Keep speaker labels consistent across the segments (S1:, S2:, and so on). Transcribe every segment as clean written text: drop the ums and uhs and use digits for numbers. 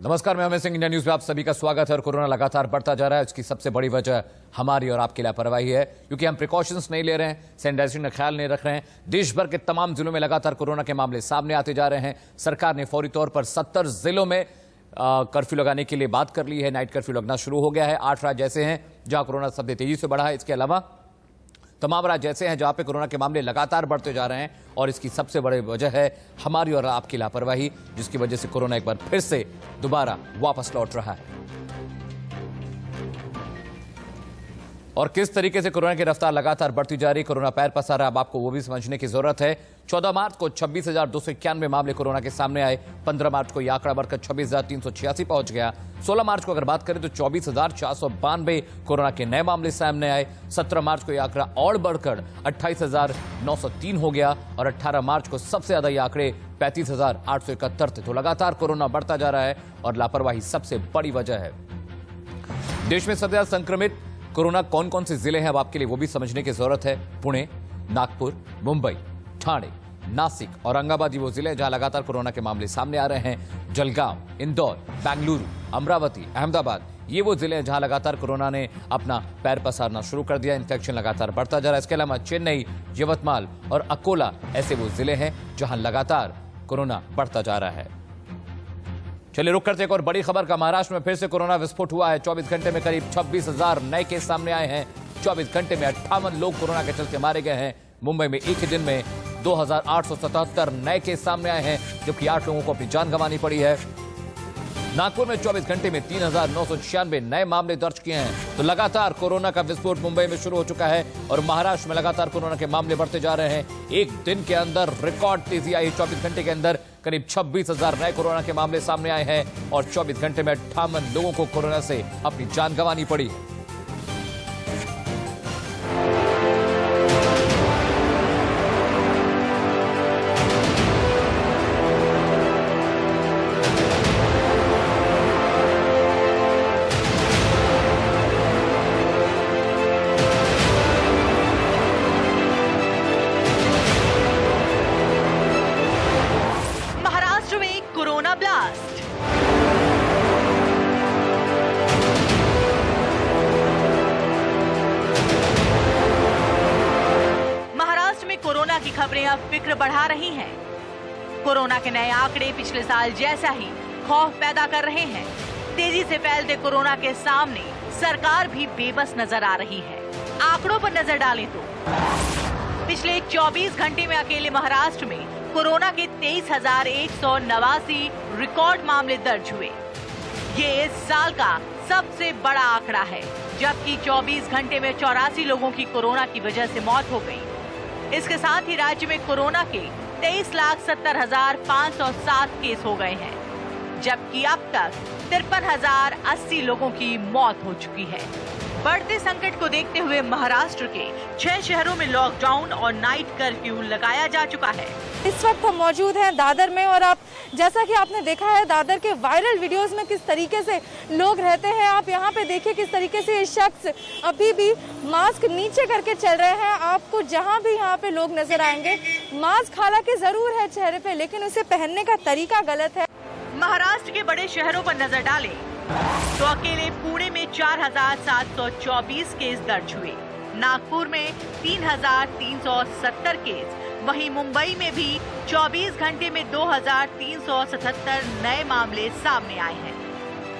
S1: नमस्कार, मैं Amit Singh. India news में आप सभी का स्वागत है। और कोरोना लगातार बढ़ता जा रहा है। इसकी सबसे बड़ी वजह हमारी और आपकी लापरवाही है, क्योंकि हम प्रिकॉशंस नहीं ले रहे हैं, सैनिटाइजेशन का ख्याल नहीं रख रहे हैं। देश भर के तमाम जिलों में लगातार कोरोना के मामले सामने आते जा रहे हैं। सरकार ने फौरी तौर पर 70 जिलों में कर्फ्यू लगाने के लिए बात कर ली है। नाइट कर्फ्यू लगना शुरू हो गया है। 8 राज्य ऐसे हैं जहां कोरोना सबसे तेजी से बढ़ा है। इसके अलावा तमाम राज्य ऐसे हैं जहां पे कोरोना के मामले लगातार बढ़ते जा रहे हैं। और इसकी सबसे बड़ी वजह है हमारी और आपकी लापरवाही, जिसकी वजह से कोरोना एक बार फिर से दोबारा वापस लौट रहा है। और किस तरीके से कोरोना की रफ्तार लगातार बढ़ती जा रही, कोरोना पैर पसार रहा है, अब आपको वो भी समझने की जरूरत है। 14 मार्च को 26,291 मामले कोरोना के सामने आए। 15 मार्च को यह आंकड़ा बढ़कर 26,386 पहुंच गया। 16 मार्च को अगर बात करें तो 24,492 कोरोना के नए मामले सामने आए। 17 मार्च को यह आंकड़ा और बढ़कर 28,903 हो गया। और 18 मार्च को सबसे ज्यादा ये आंकड़े 35,871 थे। तो लगातार कोरोना बढ़ता जा रहा है और लापरवाही सबसे बड़ी वजह है। देश में सबसे ज्यादा संक्रमित कोरोना कौन कौन से जिले हैं, अब आपके लिए वो भी समझने की जरूरत है। पुणे, नागपुर, मुंबई, ठाणे, नासिक, औरंगाबाद ये वो जिले जहां लगातार कोरोना के मामले सामने आ रहे हैं। जलगांव, इंदौर, बेंगलुरु, अमरावती, अहमदाबाद ये वो जिले हैं जहां लगातार कोरोना ने अपना पैर पसारना शुरू कर दिया। इन्फेक्शन लगातार बढ़ता जा रहा है। इसके अलावा चेन्नई, यवतमाल और अकोला ऐसे वो जिले हैं जहां लगातार कोरोना बढ़ता जा रहा है। चलिए रुक करते एक और बड़ी खबर का। महाराष्ट्र में फिर से कोरोना विस्फोट हुआ है। 24 घंटे में करीब 26,000 नए केस सामने आए हैं। 24 घंटे में 58 लोग कोरोना के चलते मारे गए हैं। मुंबई में एक ही दिन में 2,877 नए केस सामने आए हैं, जबकि 8 लोगों को अपनी जान गंवानी पड़ी है। नागपुर में 24 घंटे में 3,996 नए मामले दर्ज किए हैं। तो लगातार कोरोना का विस्फोट मुंबई में शुरू हो चुका है और महाराष्ट्र में लगातार कोरोना के मामले बढ़ते जा रहे हैं। एक दिन के अंदर रिकॉर्ड तेजी आई। 24 घंटे के अंदर करीब 26,000 नए कोरोना के मामले सामने आए हैं और 24 घंटे में 58 लोगों को कोरोना से अपनी जान गंवानी पड़ी।
S2: Corona blast. महाराष्ट्र में कोरोना की खबरें अब फिक्र बढ़ा रही हैं। कोरोना के नए आंकड़े पिछले साल जैसा ही खौफ पैदा कर रहे हैं। तेजी से फैलते कोरोना के सामने सरकार भी बेबस नजर आ रही है। आंकड़ों पर नजर डालें तो पिछले 24 घंटे में अकेले महाराष्ट्र में कोरोना के 23,189 रिकॉर्ड मामले दर्ज हुए। ये इस साल का सबसे बड़ा आंकड़ा है, जबकि 24 घंटे में 84 लोगों की कोरोना की वजह से मौत हो गई। इसके साथ ही राज्य में कोरोना के 23,70,507 केस हो गए हैं, जबकि अब तक 53,080 लोगों की मौत हो चुकी है। बढ़ते संकट को देखते हुए महाराष्ट्र के 6 शहरों में लॉकडाउन और नाइट कर्फ्यू लगाया जा चुका है।
S3: इस वक्त हम मौजूद हैं दादर में और आप जैसा कि आपने देखा है दादर के वायरल वीडियोस में किस तरीके से लोग रहते हैं। आप यहाँ पे देखिए किस तरीके से ये शख्स अभी भी मास्क नीचे करके चल रहे हैं। आपको जहाँ भी यहाँ पे लोग नजर आएंगे, मास्क हालांकि जरूर है चेहरे पे, लेकिन उसे पहनने का तरीका गलत है।
S2: महाराष्ट्र के बड़े शहरों पर नजर डालें तो अकेले पुणे में 4,724 केस दर्ज हुए, नागपुर में 3,370 केस, वहीं मुंबई में भी 24 घंटे में 2,377 नए मामले सामने आए हैं।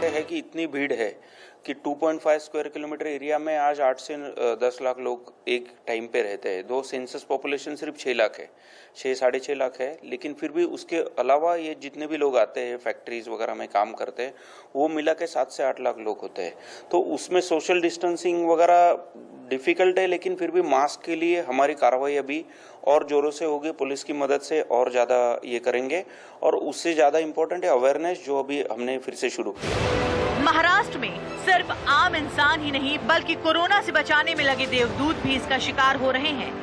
S4: है कि इतनी भीड़ है कि 2.5 स्क्वायर किलोमीटर एरिया में आज 8 से 10 लाख लोग एक टाइम पे रहते हैं। दो सेंसस पॉपुलेशन सिर्फ 6 लाख है, 6-6.5 लाख है, लेकिन फिर भी उसके अलावा ये जितने भी लोग आते हैं फैक्ट्रीज वगैरह में काम करते हैं, वो मिला के 7 से 8 लाख लोग होते हैं। तो उसमें सोशल डिस्टेंसिंग वगैरह डिफिकल्ट है, लेकिन फिर भी मास्क के लिए हमारी कार्रवाई अभी और जोरों से होगी। पुलिस की मदद से और ज़्यादा ये करेंगे और उससे ज़्यादा इम्पोर्टेंट है अवेयरनेस, जो अभी हमने फिर से शुरू किया।
S2: महाराष्ट्र में सिर्फ आम इंसान ही नहीं बल्कि कोरोना से बचाने में लगे देवदूत भी इसका शिकार हो रहे हैं।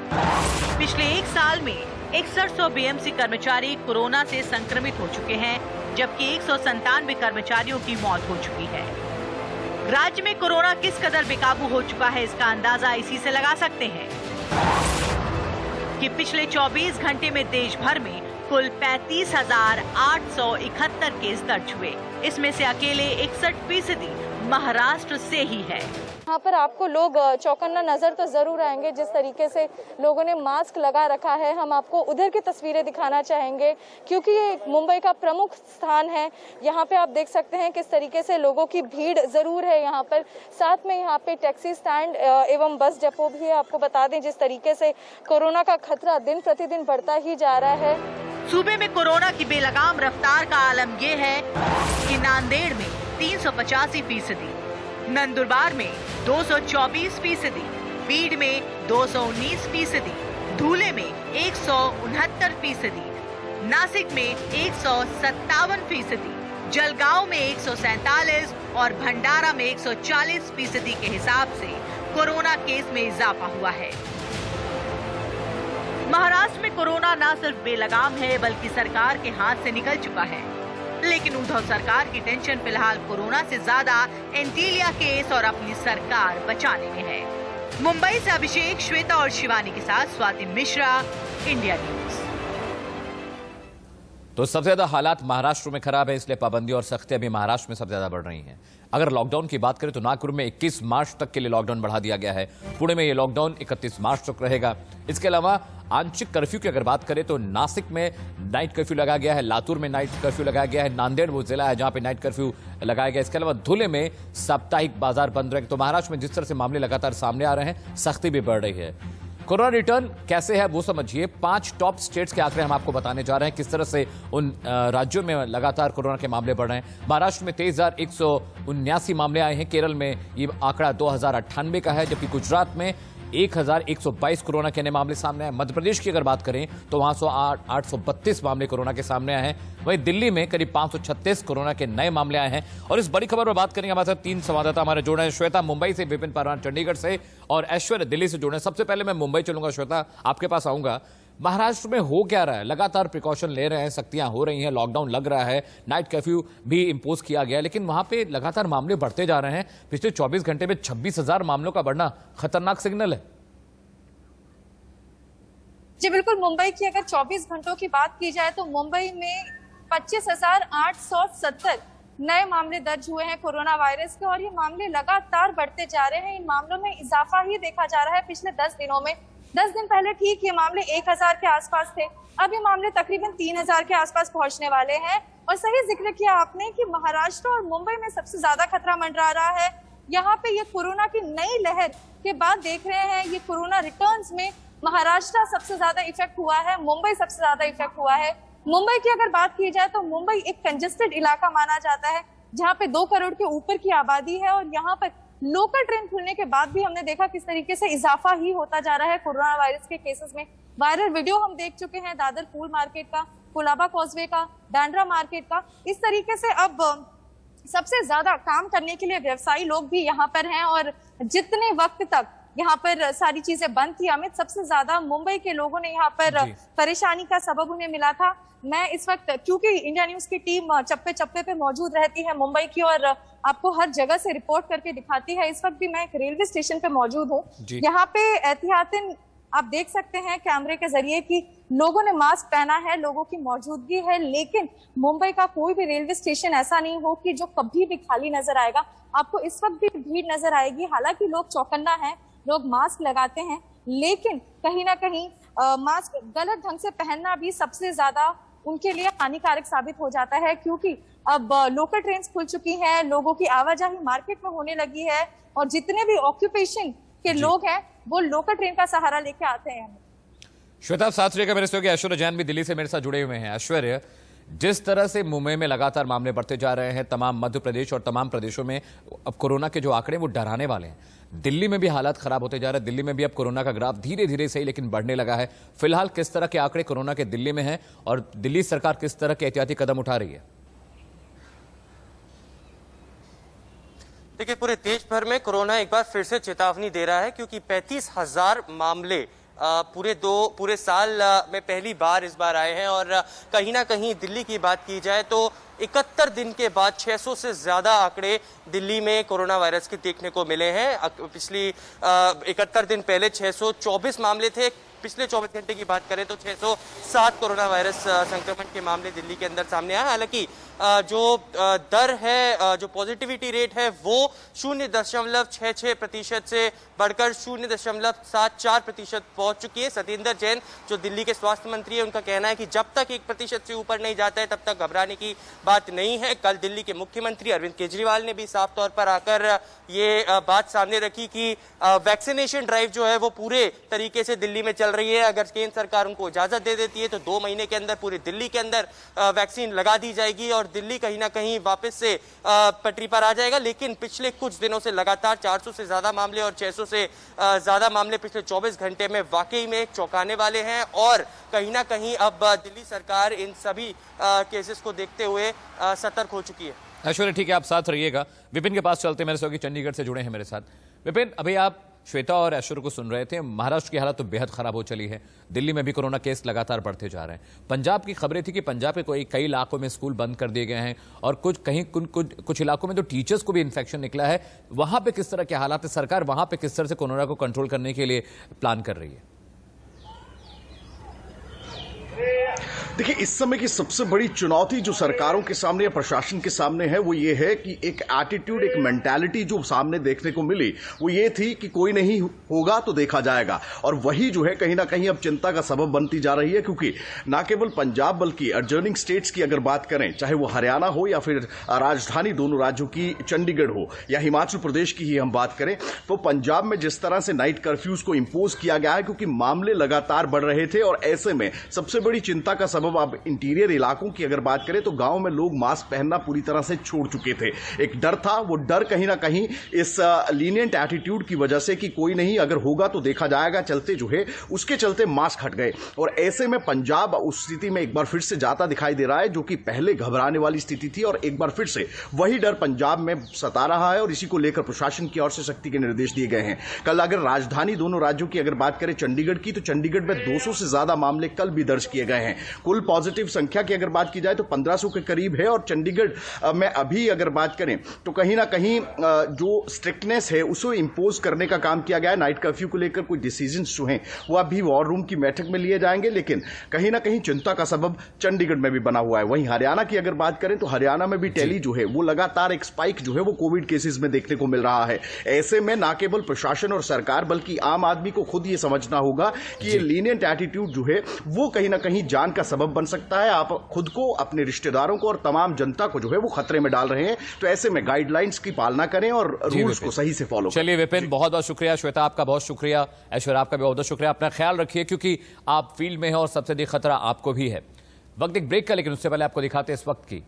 S2: पिछले एक साल में 6100 बीएमसी कर्मचारी कोरोना से संक्रमित हो चुके हैं, जबकि 197 कर्मचारियों की मौत हो चुकी है। राज्य में कोरोना किस कदर बेकाबू हो चुका है, इसका अंदाजा इसी से लगा सकते हैं कि पिछले 24 घंटे में देश भर में कुल 35,871 केस दर्ज हुए। इसमें से अकेले 61% महाराष्ट्र से ही है।
S3: यहाँ पर आपको लोग चौकन्ना नजर तो जरूर आएंगे, जिस तरीके से लोगों ने मास्क लगा रखा है। हम आपको उधर की तस्वीरें दिखाना चाहेंगे क्योंकि ये मुंबई का प्रमुख स्थान है। यहाँ पे आप देख सकते हैं किस तरीके से लोगों की भीड़ जरूर है यहाँ पर। साथ में यहाँ पे टैक्सी स्टैंड एवं बस डिपो भी है। आपको बता दें जिस तरीके से कोरोना का खतरा दिन प्रतिदिन बढ़ता ही जा रहा है।
S2: सूबे में कोरोना की बेलगाम रफ्तार का आलम ये है कि नांदेड़ में 385%, नंदुरबार में 224%, बीड में 219%, धूले में 169%, नासिक में 157%, जलगांव में 147 और भंडारा में 140% के हिसाब से कोरोना केस में इजाफा हुआ है। महाराष्ट्र में कोरोना न सिर्फ बेलगाम है बल्कि सरकार के हाथ से निकल चुका है। लेकिन उद्धव सरकार की टेंशन फिलहाल कोरोना से ज्यादा एंटीलिया केस और अपनी सरकार बचाने में है। मुंबई से अभिषेक, श्वेता और शिवानी के साथ स्वाति मिश्रा, इंडिया न्यूज।
S1: तो सबसे ज्यादा हालात महाराष्ट्र में खराब है, इसलिए पाबंदी और सख्तियां भी महाराष्ट्र में सबसे ज्यादा बढ़ रही हैं। अगर लॉकडाउन की बात करें तो नागपुर में 21 मार्च तक के लिए लॉकडाउन बढ़ा दिया गया है। पुणे में यह लॉकडाउन 31 मार्च तक रहेगा। इसके अलावा आंशिक कर्फ्यू की अगर बात करें तो नासिक में नाइट कर्फ्यू लगाया गया है, लातूर में नाइट कर्फ्यू लगाया गया है, नांदेड़ वो जिला है जहां पे नाइट कर्फ्यू लगाया गया है। इसके अलावा धुले में साप्ताहिक बाजार बंद रहे। तो महाराष्ट्र में जिस तरह से मामले लगातार सामने आ रहे हैं, सख्ती भी बढ़ रही है। कोरोना रिटर्न कैसे है वो समझिए। 5 टॉप स्टेट्स के आंकड़े हम आपको बताने जा रहे हैं, किस तरह से उन राज्यों में लगातार कोरोना के मामले बढ़ रहे हैं। महाराष्ट्र में 23,179 मामले आए हैं, केरल में ये आंकड़ा 2098 का है, जबकि गुजरात में 1,122 कोरोना के नए मामले सामने आए। मध्य प्रदेश की अगर बात करें तो वहां 832 मामले कोरोना के सामने आए हैं। वहीं दिल्ली में करीब 536 कोरोना के नए मामले आए हैं। और इस बड़ी खबर पर बात करेंगे, हमारे साथ 3 संवाददाता हमारे जुड़े हैं। श्वेता मुंबई से, विपिन परमार चंडीगढ़ से और ऐश्वर्य दिल्ली से जुड़े हैं। सबसे पहले मैं मुंबई चलूंगा। श्वेता, आपके पास आऊंगा। महाराष्ट्र में हो क्या रहा है? लगातार प्रिकॉशन ले रहे हैं, सख्तियां हो रही हैं, लॉकडाउन लग रहा है, नाइट कर्फ्यू भी इंपोज किया गया, लेकिन वहां पे लगातार मामले बढ़ते जा रहे हैं। पिछले 24 घंटे में 26,000 मामलों का बढ़ना खतरनाक सिग्नल है।
S3: जी बिल्कुल, मुंबई की अगर 24 घंटों की बात की जाए तो मुंबई में 25,870 नए मामले दर्ज हुए हैं कोरोना वायरस के और ये मामले लगातार बढ़ते जा रहे हैं। इन मामलों में इजाफा ही देखा जा रहा है पिछले 10 दिनों में। 10 दिन पहले ठीक ये मामले 1,000 के आसपास थे, अब ये मामले तकरीबन 3,000 के आसपास पहुंचने वाले हैं। और सही जिक्र किया आपने कि महाराष्ट्र और मुंबई में सबसे ज्यादा खतरा मंडरा रहा है। यहाँ पे ये कोरोना की नई लहर के बाद देख रहे हैं, ये कोरोना रिटर्न्स में महाराष्ट्र सबसे ज्यादा इफेक्ट हुआ है, मुंबई सबसे ज्यादा इफेक्ट हुआ है। मुंबई की अगर बात की जाए तो मुंबई एक कंजेस्टेड इलाका माना जाता है, जहाँ पे 2 करोड़ के ऊपर की आबादी है और यहाँ पर लोकल ट्रेन खुलने के बाद भी हमने देखा किस तरीके से इजाफा ही होता जा रहा है कोरोना वायरस के केसेस में। वायरल वीडियो हम देख चुके हैं दादर फूल मार्केट का, कोलाबा कॉजवे का, बांद्रा मार्केट का। इस तरीके से अब सबसे ज्यादा काम करने के लिए व्यवसायी लोग भी यहाँ पर हैं और जितने वक्त तक यहाँ पर सारी चीजें बंद थी, अमित, सबसे ज्यादा मुंबई के लोगों ने यहाँ पर परेशानी का सबब उन्हें मिला था। मैं इस वक्त, क्योंकि इंडिया न्यूज की टीम चप्पे चप्पे पे मौजूद रहती है मुंबई की और आपको हर जगह से रिपोर्ट करके दिखाती है, इस वक्त भी मैं एक रेलवे स्टेशन पे मौजूद हूँ। यहाँ पे एहतियातन आप देख सकते हैं कैमरे के जरिए कि लोगों ने मास्क पहना है, लोगों की मौजूदगी है, लेकिन मुंबई का कोई भी रेलवे स्टेशन ऐसा नहीं हो कि जो कभी भी खाली नजर आएगा। आपको इस वक्त भी भीड़ नजर आएगी। हालांकि लोग चौकन्ना है, लोग मास्क लगाते हैं, लेकिन कहीं ना कहीं मास्क गलत ढंग से पहनना भी सबसे ज्यादा उनके लिए हानिकारक साबित हो जाता है, क्योंकि अब लोकल ट्रेन खुल चुकी हैं, लोगों की आवाजाही मार्केट में होने लगी है और जितने भी ऑक्यूपेशन के लोग हैं वो लोकल ट्रेन का सहारा लेके आते हैं।
S1: श्वेता, साथ रहिएगा मेरे सहयोगी ऐश्वर्य जैन भी दिल्ली से मेरे साथ जुड़े हुए हैं। ऐश्वर्य, जिस तरह से मुंबई में लगातार मामले बढ़ते जा रहे हैं, तमाम मध्य प्रदेश और तमाम प्रदेशों में अब कोरोना के जो आंकड़े वो डराने वाले हैं। दिल्ली में भी हालात खराब होते जा रहे हैं। दिल्ली में भी अब कोरोना का ग्राफ धीरे धीरे सही लेकिन बढ़ने लगा है। फिलहाल किस तरह के आंकड़े कोरोना के दिल्ली में हैं और दिल्ली सरकार किस तरह के एहतियाती कदम उठा रही है?
S5: देखिए, पूरे देश भर में कोरोना एक बार फिर से चेतावनी दे रहा है, क्योंकि 35,000 मामले पूरे साल में पहली बार इस बार आए हैं। और कहीं ना कहीं दिल्ली की बात की जाए तो 71 दिन के बाद 600 से ज्यादा आंकड़े दिल्ली में कोरोना वायरस के देखने को मिले हैं। पिछली 71 दिन पहले 624 मामले थे, पिछले 24 घंटे की बात करें तो 607 कोरोना वायरस संक्रमण के मामले दिल्ली के अंदर सामने आए। हालांकि जो दर है, जो पॉजिटिविटी रेट है वो 0.66% से बढ़कर 0.74% पहुंच चुकी है। सत्येंद्र जैन जो दिल्ली के स्वास्थ्य मंत्री है, उनका कहना है कि जब तक 1% से ऊपर नहीं जाता है तब तक घबराने की बात नहीं है। कल दिल्ली के मुख्यमंत्री अरविंद केजरीवाल ने भी साफ तौर पर आकर ये बात सामने रखी कि वैक्सीनेशन ड्राइव जो है वो पूरे तरीके से दिल्ली में चल रही है। अगर केंद्र सरकार उनको इजाजत दे देती है तो 2 महीने के अंदर पूरी दिल्ली के अंदर वैक्सीन लगा दी जाएगी और दिल्ली कहीं ना कहीं वापस से पटरी पर आ जाएगा। लेकिन पिछले कुछ दिनों से लगातार 400 से ज्यादा मामले और 600 से ज्यादा मामले पिछले 24 घंटे में वाकई में चौंकाने वाले हैं और कहीं ना कहीं अब दिल्ली सरकार इन सभी केसेस को देखते हुए सतर्क हो चुकी है।
S1: ऐश्वर्या, ठीक है, आप साथ रहिएगा। विपिन के पास चलते, मेरे सहयोगी चंडीगढ़ से जुड़े हैं मेरे साथ। विपिन, अभी आप श्वेता और ऐश्वर्या को सुन रहे थे। महाराष्ट्र की हालत तो बेहद खराब हो चली है, दिल्ली में भी कोरोना केस लगातार बढ़ते जा रहे हैं। पंजाब की खबरें थी कि पंजाब के कई इलाकों में स्कूल बंद कर दिए गए हैं और कुछ इलाकों में तो टीचर्स को भी इन्फेक्शन निकला है। वहां पे किस तरह के हालात है? सरकार वहां पे किस तरह से कोरोना को कंट्रोल करने के लिए प्लान कर रही है?
S6: देखिए, इस समय की सबसे बड़ी चुनौती जो सरकारों के सामने या प्रशासन के सामने है वो ये है कि एक एटीट्यूड, एक मेंटालिटी जो सामने देखने को मिली वो ये थी कि कोई नहीं होगा तो देखा जाएगा, और वही जो है कहीं ना कहीं अब चिंता का सबब बनती जा रही है। क्योंकि ना केवल पंजाब बल्कि एडजर्निंग स्टेट्स की अगर बात करें, चाहे वो हरियाणा हो या फिर राजधानी दोनों राज्यों की चंडीगढ़ हो या हिमाचल प्रदेश की ही हम बात करें, तो पंजाब में जिस तरह से नाइट कर्फ्यूज को इंपोज किया गया है क्योंकि मामले लगातार बढ़ रहे थे और ऐसे में सबसे बड़ी चिंता का सबब अब इंटीरियर इलाकों की अगर बात करें तो गांव में लोग मास्क पहनना पूरी तरह से छोड़ चुके थे। एक डर था, वो डर कहीं ना कहीं इस लीनियंट एटीट्यूड की वजह से कि कोई नहीं, अगर होगा तो देखा जाएगा, चलते जो है उसके चलते मास्क हट गए। और ऐसे में पंजाब उस स्थिति में एक बार फिर से जाता दिखाई दे रहा है, जो कि पहले घबराने वाली स्थिति थी और एक बार फिर से वही डर पंजाब में सता रहा है और इसी को लेकर प्रशासन की ओर से सख्ती के निर्देश दिए गए हैं। कल अगर राजधानी दोनों राज्यों की अगर बात करें चंडीगढ़ की, तो चंडीगढ़ में 200 से ज्यादा मामले कल भी दर्ज किए गए हैं। कुल पॉजिटिव संख्या की अगर बात की जाए तो 1500 के करीब है और चंडीगढ़ में अभी अगर बात करें तो कहीं ना कहीं जो स्ट्रिक्टनेस है उसे इंपोज करने का काम किया गया है। नाइट कर्फ्यू को लेकर कुछ डिसीजंस जो हैं वो अभी वॉर रूम की बैठक में लिए जाएंगे, लेकिन कहीं ना कहीं चिंता का सबब चंडीगढ़ में भी बना हुआ है। वहीं हरियाणा की अगर बात करें तो हरियाणा में भी टेली जो है वो लगातार एक स्पाइक जो है वो कोविड केसेस में देखने को मिल रहा है। ऐसे में ना केवल प्रशासन और सरकार बल्कि आम आदमी को खुद ये समझना होगा कि ये लीनियंट एटीट्यूड जो है वो कहीं ना कहीं जान का सबब बन सकता है। आप खुद को, अपने रिश्तेदारों को और तमाम जनता को जो है वो खतरे में डाल रहे हैं, तो ऐसे में गाइडलाइंस की पालना करें और रूल्स को सही से फॉलो करें।
S1: चलिए विपिन, बहुत बहुत शुक्रिया। श्वेता, आपका बहुत शुक्रिया। ऐश्वर्या, आपका भी बहुत बहुत शुक्रिया। अपना ख्याल रखिए क्योंकि आप फील्ड में हैं और सबसे अधिक खतरा आपको भी है। वक्त एक ब्रेक का, लेकिन उससे पहले आपको दिखाते हैं इस वक्त की